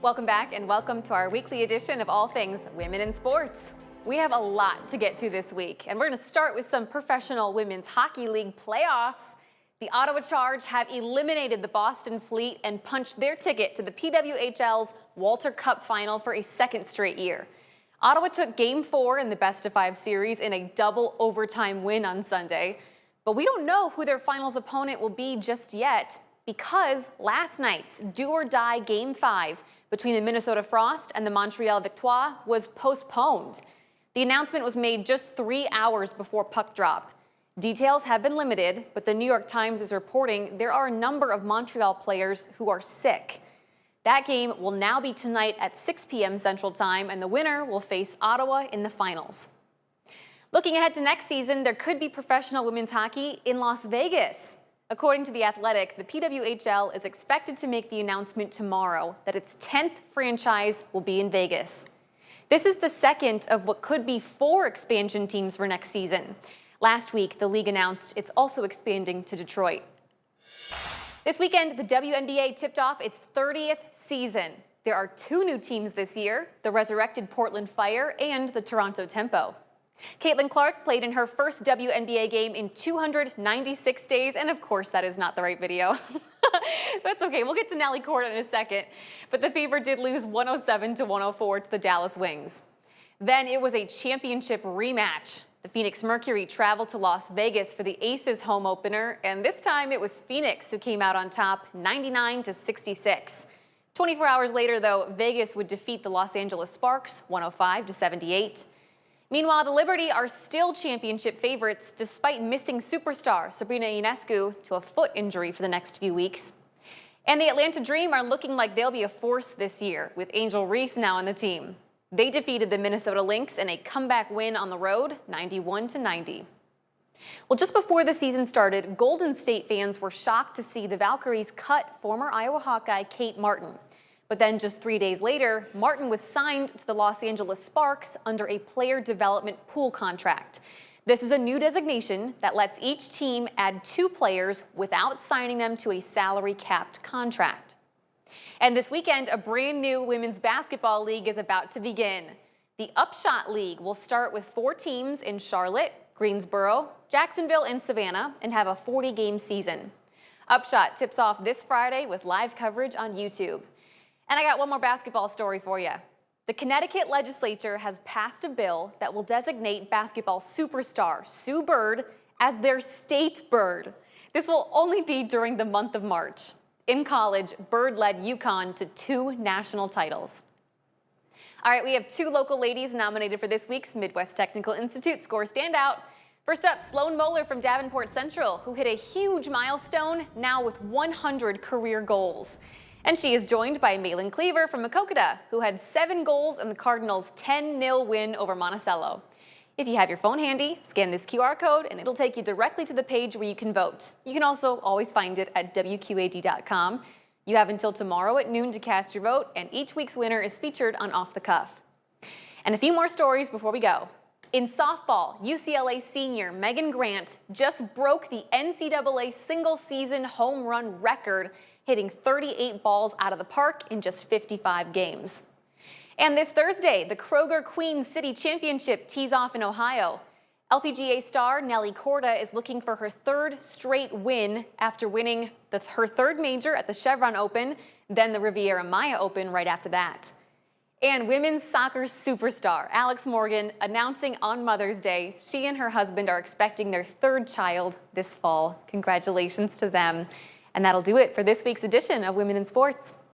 Welcome back and welcome to our weekly edition of All Things Women in Sports. We have a lot to get to this week, and we're going to start with some professional women's hockey league playoffs. The Ottawa Charge have eliminated the Boston Fleet and punched their ticket to the PWHL's Walter Cup final for a second straight year. Ottawa took Game 4 in the best-of-5 series in a double overtime win on Sunday, but we don't know who their finals opponent will be just yet because last night's do-or-die Game 5 between the Minnesota Frost and the Montreal Victoire was postponed. The announcement was made just 3 hours before puck drop. Details have been limited, but the New York Times is reporting there are a number of Montreal players who are sick. That game will now be tonight at 6 p.m. Central Time, and the winner will face Ottawa in the finals. Looking ahead to next season, there could be professional women's hockey in Las Vegas. According to The Athletic, the PWHL is expected to make the announcement tomorrow that its 10th franchise will be in Vegas. This is the second of what could be 4 expansion teams for next season. Last week, the league announced it's also expanding to Detroit. This weekend, the WNBA tipped off its 30th season. There are 2 new teams this year, the resurrected Portland Fire and the Toronto Tempo. Caitlin Clark played in her first WNBA game in 296 days, and of course that is not the right video. That's okay, we'll get to Nelly Korda in a second. But the Fever did lose 107-104 to the Dallas Wings. Then it was a championship rematch. The Phoenix Mercury traveled to Las Vegas for the Aces home opener, and this time it was Phoenix who came out on top 99-66. 24 hours later, though, Vegas would defeat the Los Angeles Sparks 105-78. Meanwhile, the Liberty are still championship favorites despite missing superstar Sabrina Ionescu to a foot injury for the next few weeks. And the Atlanta Dream are looking like they'll be a force this year, with Angel Reese now on the team. They defeated the Minnesota Lynx in a comeback win on the road, 91-90. Well, just before the season started, Golden State fans were shocked to see the Valkyries cut former Iowa Hawkeye Kate Martin. But then just 3 days later, Martin was signed to the Los Angeles Sparks under a player development pool contract. This is a new designation that lets each team add 2 players without signing them to a salary-capped contract. And this weekend, a brand new women's basketball league is about to begin. The Upshot League will start with 4 teams in Charlotte, Greensboro, Jacksonville, and Savannah, and have a 40-game season. Upshot tips off this Friday with live coverage on YouTube. And I got one more basketball story for you. The Connecticut legislature has passed a bill that will designate basketball superstar Sue Bird as their state bird. This will only be during the month of March. In college, Bird led UConn to 2 national titles. All right, we have 2 local ladies nominated for this week's Midwest Technical Institute Score Standout. First up, Sloan Moeller from Davenport Central, who hit a huge milestone, now with 100 career goals. And she is joined by Malin Cleaver from Maquoketa, who had 7 goals in the Cardinals' 10-0 win over Monticello. If you have your phone handy, scan this QR code and it'll take you directly to the page where you can vote. You can also always find it at WQAD.com. You have until tomorrow at noon to cast your vote, and each week's winner is featured on Off the Cuff. And a few more stories before we go. In softball, UCLA senior Megan Grant just broke the NCAA single-season home run record, hitting 38 balls out of the park in just 55 games. And this Thursday, the Kroger Queen City Championship tees off in Ohio. LPGA star Nelly Korda is looking for her 3rd straight win after winning her 3rd major at the Chevron Open, then the Riviera Maya Open right after that. And women's soccer superstar Alex Morgan announcing on Mother's Day she and her husband are expecting their 3rd child this fall. Congratulations to them. And that'll do it for this week's edition of Women in Sports.